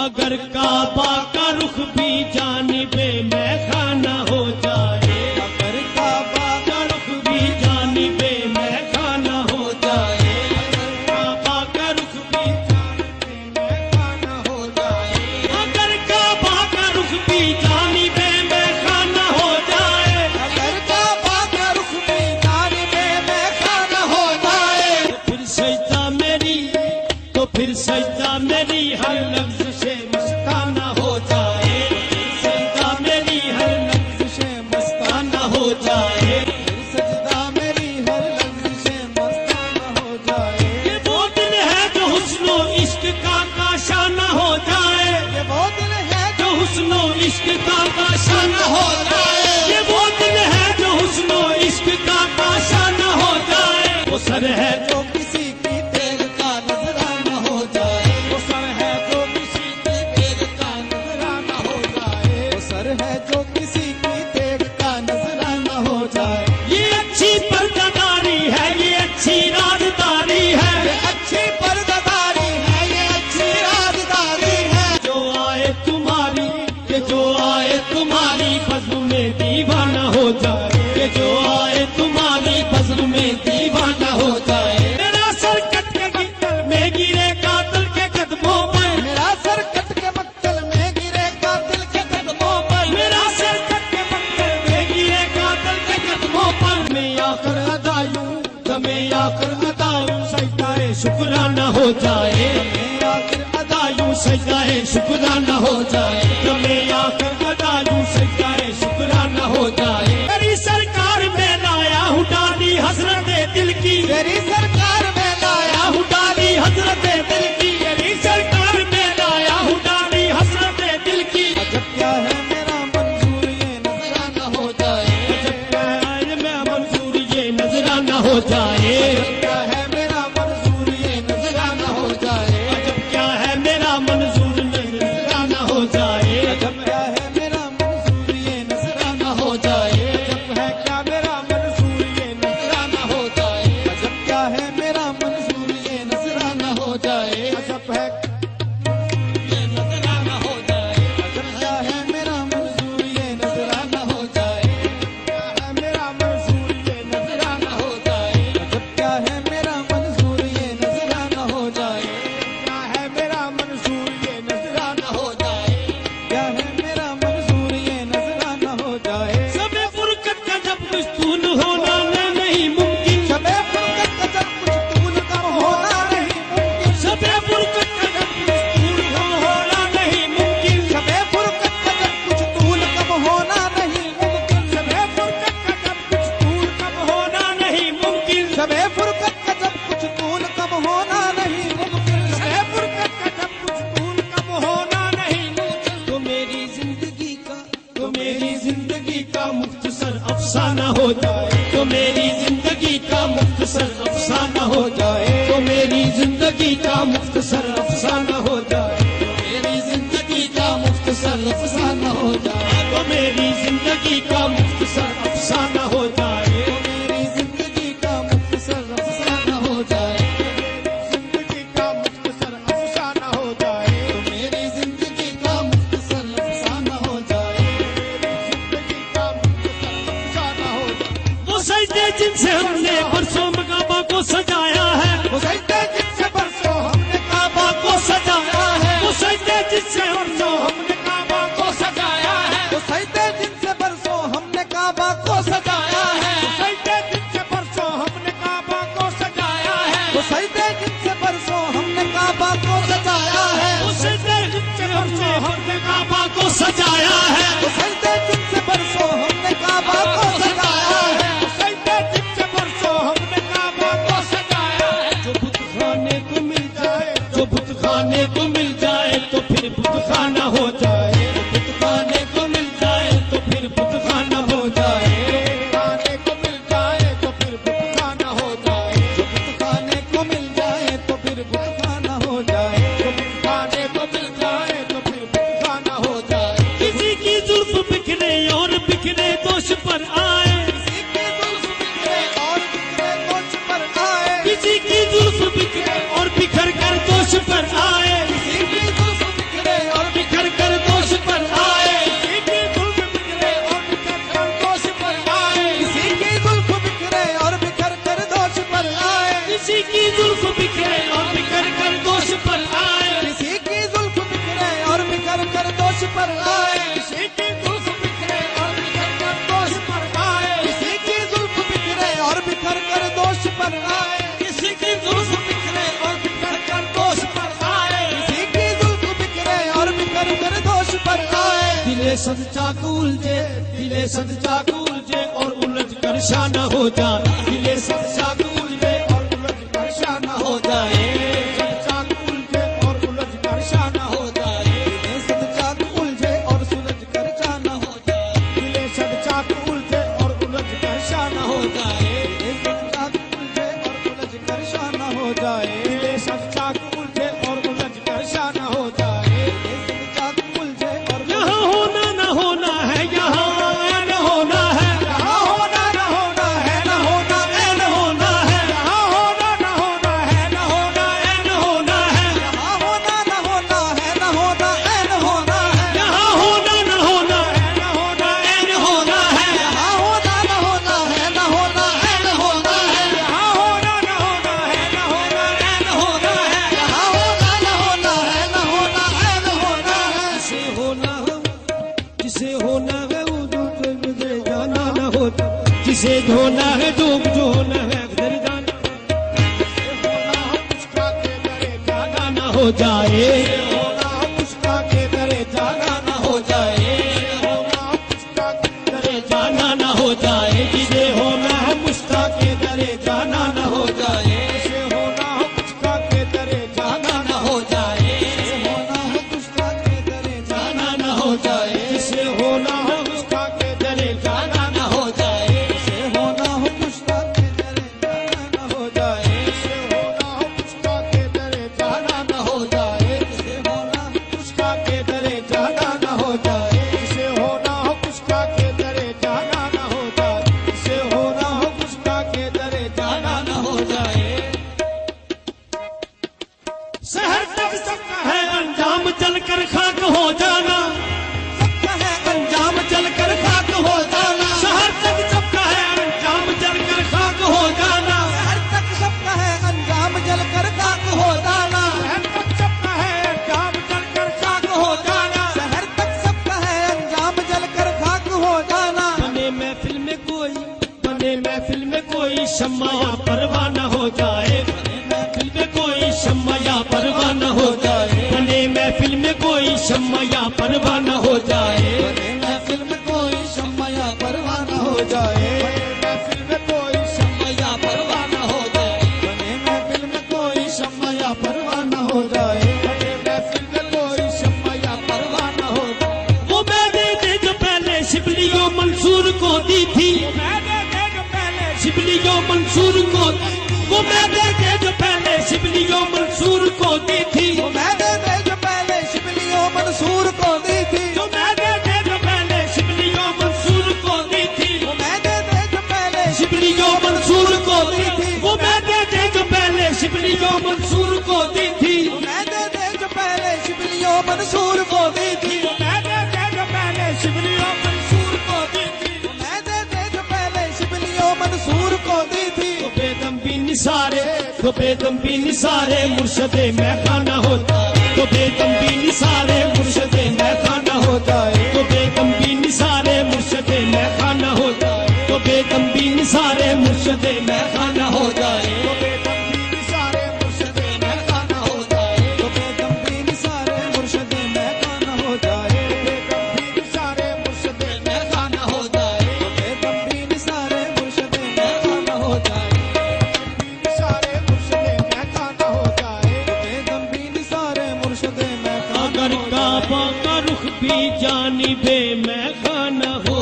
अगर काबा का रुख भी जानिबे मैं खाना हो जाए, अगर काबा का रुख भी जानिबे मैं खाना हो जाए, अगर काबा का रुख भी जानिबे मैं खाना हो जाए, अगर काबा का रुख भी जानिबे मैं खाना हो जाए, अगर काबा का रुख भी जानिबे मैं खाना हो जाए, फिर सजदा मेरी हर लफ्ज से मस्ताना हो जाए, सजदा मेरी हर लफ्ज से मस्ताना हो जाए, सजदा मेरी हर लफ्ज से मस्ताना हो जाए। ये वो दिल है जो हुस्नो इश्क का काशाना हो जाए, ये वो दिल है जो हुस्नो इश्क का काशाना हो जाए, ये वो दिल है जो हुस्नो इश्क का काशाना हो जाए। वो सर है जो किसी की तेग का नजराना हो जाए, वो सर है जो किसी की तेग का नजराना हो जाए, वो सर है जो किसी की तेग का नजराना हो जाए। ये अच्छी पर्दादारी है, ये अच्छी राजदारी है, ये अच्छी पर्दादारी है, ये अच्छी राजदारी है। जो आए तुम्हारी, ये जो आए तुम्हारी फज़्ल में दीवाना हो जाए, ये जो आए तुम्हारी फज़्ल में दीवाना हो जाए। मेरा सर कट के मक्तल में गिरे कातिल के कदमों पर, मेरा सर कट के मक्तल में गिरे कातिल के कदमों पर, मेरा सर कट के मक्तल में गिरे कातिल के कदमों पर। मैं आकर अदायूं, मैं आकर अदायूं सजदाए शुक्राना हो जाए, मैं आकर अदायूं सजदाए शुक्राना हो जाए, मैं आकर अदायूं सजदाए शुक्राना हो जाए। मेरी सरकार में लाया हूँ डाली हसरत दिल की, मेरी सरकार में लाया हूँ डाली हसरत दिल की, मेरी सरकार में लाया हूँ डाली हसरत दिल की। अजब क्या है मेरा मंजूर ये नजराना हो जाए, अजब क्या है मेरा मंजूर ये नजराना हो जाए, अजब क्या है मेरा मंजूर ये नजराना हो जाए, अजब क्या है मेरा मंजूर ये नजराना हो जाए, अजब क्या है मेरा मंजूर ये नजराना हो जाए, अजब है क्या मेरा मंजूर ये नजराना हो जाए, अजब क्या है मेरा मंजूर ये नजराना हो जाए, अजब है ये नजराना हो जाए, अजब क्या है मेरा मंजूर ये नजराना हो जाए, क्या है मेरा मंजूर ये नजराना हो जाए, अजब क्या है मेरा मंजूर ये नजराना हो जाए, क्या है मेरा मंजूर ये नजराना हो जाए, क्या है मेरा मंजूर ये नजराना हो जाए। सबे फुरकत का जब कुछ तूल होना नहीं मुमकिन, सबे फुरकत का जब कुछ तूल कम होना नहीं मुमकिन, सबे फुरकत का जब कुछ तूल कम होना नहीं मुमकिन, सबे फुरकत का जब कुछ तूल कम होना नहीं मुमकिन, सबे फुरकत का जब कुछ तूल कम होना नहीं मुमकिन, सबे फुरकत का जब कुछ तूल कम होना नहीं मुमकिन, सबे फुरकत का जब कुछ तूल कम होना नहीं मुमकिन। तो मेरी जिंदगी का मुख्तसर अफसाना हो जाए, तो मेरी जिंदगी का मुख्तसर अफसाना हो जाए, तो मेरी जिंदगी का मुख्तसर अफसाना हो जाए, तो मेरी जिंदगी का मुख्तसर अफसाना हो जाए, तो मेरी जिंदगी का मुख्तसर अफसाना हो जाए, तो मेरी जिंदगी का मुख्तसर अफसाना हो जाए, जिंदगी का मुख्तसर अफसाना हो जाए, तो मेरी जिंदगी का मुख्तसर अफसाना हो जाए, जिंदगी का मुख्तसर अफसाना हो जाए। वो सजदे जिनसे हमने परसों काबा को सजाया है, वो सजदे जिनसे परसों हमने काबा को सजाया है, वो सजदे जिनसे परसों हमने काबा को सजाया है, वो सजदे जिनसे परसों हमने काबा को सजाया है, वो सजदे जिनसे परसों हमने काबा को सजाया है, वो सजदे जिनसे परसों हमने काबा को सजाया है, वो सजदे जिनसे परसों हमने काबा को सजाया है, वो सजदे जिनसे परसों हमने काबा को सजाया है, वो सजदे जिनसे परसों हमने काबा को सजाया है। जो बुत खाने को मिल जाए, जो बुत खाने को मिल जाए तो फिर बुत खाना हो जाए, जो बुत खाने को मिल जाए तो फिर बुत खाना हो जाए, खाने को मिल जाए तो फिर बुत खाना हो जाए, जो बुत खाने को मिल जाए तो फिर बुत खाना हो जाए, जो बुत खाने को मिल जाए तो फिर बुत खाना हो जाए। किसी की जुल्फ बिखरे और बिखरे दोष पर आए, किसी की जुल्फ बिखरे और बिखरे दोष पर आए, किसी की जुल्फ बिखरे और बिखर कर दोष पर आए, किसी की जुल्फ बिखरे दिले सद चाक उलझे, दिले सद चाक उलझे और उलझ कर शाना हो जाए, दिले सद चाक उलझे और उलझ कर शाना हो जाए, चाक उलझे और उलझ कर शाना हो जाए, दिले सद चाक उलझे और सुलझ कर शाना हो जाए, दिले सद चाक उलझे और उलझ कर शाना हो जाए, दिले सद चाक उलझे और उलझ कर शाना हो जाए, दिले सद चाक उलझे और उलझ कर शाना हो जाए, दिले सद चाक उलझे और यहाँ होना न होना है, यहाँ न होना है, यहाँ होना न होना है, न होना न होना है, यहाँ होना न होना है, न होना न होना है, यहाँ होना न होना है, न होना न होना है, यहाँ होना न होना है, न होना न होना है, यहाँ होना न होना है, न होना न होना है, यहाँ होना न होना है, न होना न होना है, यहाँ होना न होना है, न होना न होना है, जिसे होना है वो मुझे जाना न होता, जिसे धोना है डूब जो होना है घर जाना, जिसे होना हो पुष्का के दरे जाना न हो जाए, होना हो पुष्का के दरे जाना न हो जाए, होना हो पुष्का के दरे जाना न हो जाए, जिसे होना है पुष्का के दरे जाना न हो जाए, जिसे होना हो पुष्का के दरे जाना न हो जाए, जिसे होना हो पुष्का के दरे जाना न हो जाए, जिसे होना हो पुष्का के दरे जाना न हो जाए, जिसे होना हो पुष्का के दरे जाना न हो जाए, जिसे होना हो पुष्का के दरे जाना न हो जाए, जिसे होना हो पुष्का के दरे जाना न हो जाए, जिसे होना हो पुष्का के दरे जाना न हो जाए, जिसे होना हो पुष्का के दरे जाना न हो जाए। शहर तक सबका है अंजाम चलकर खाक हो जाना, सबका है अंजाम चलकर खाक हो जाना, शहर तक सबका है अंजाम चलकर खाक हो जाना, शहर तक सबका है अंजाम जलकर खाक हो जाना, शहर तक सबका है अंजाम जलकर खाक हो जाना, शहर तक सबका है अंजाम जलकर खाक हो जाना, बने महफिल में कोई, बने महफिल में कोई शम्मा या परवाना हो जाए, बने महफिल में कोई शम्मा या परवाना हो जाए, बने महफिल में कोई शम्मा या परवाना हो जाए, बने महफिल में कोई शम्मा या परवाना हो जाए, बने महफिल में कोई शम्मा या परवाना हो जाए, बने महफिल में कोई शम्मा या परवाना हो जाए, बने महफिल में कोई शम्मा या परवाना हो जाए। वो मैंने दे जो पहले शिबलियों मंसूर को दी थी, मैंने दे जो पहले शिबलियों मंसूर को, वो मैंने दे जो पहले शिबलियों मंसूर को दी थी, वो मैंने दे जो पहले शिबलियों मंसूर को दी थी, जो मैंने दे जो पहले शिबलियों मंसूर को दी थी, वो मैंने दे जो पहले शिबलियों मंसूर को दी थी, वो मैंने दे जो पहले शिबलियों मंसूर को दी थी, वो मैंने दे जो पहले शिबलियों मंसूर को दी थी, वो मैंने दे जो पहले शिबलियों मंसूर को दी थी, वो मैंने दे जो पहले शिबलियों मंसूर को दी थी, तो बेदम भी निसारे, तो बेदम भी निसारे मुर्शदे मैं खाना होता, तो बेदम भी निसारे मुर्शदे मैं खाना होता है, तो बेदम भी निसारे मुर्शदे मैं खाना होता है, तो बेदम भी निसारे मुर्शदे मैं खाना होता है, तो बेदम भी निसारे मुर्शदे मैं खाना होता है, तो बेदम भी निसारे मुर्शदे मैं खाना होता है, बेदम भी निसारे मुर्शदे मैं खाना होता है, तो बेदम भी निसारे मुर्शदे मैं खाना होता है, सारे मुर्शदे मैं खाना होता है, बेदम भी निसारे मुर्शदे मैं खाना होता है, अगर काबा का रुख भी जानिबे मैं खाना हो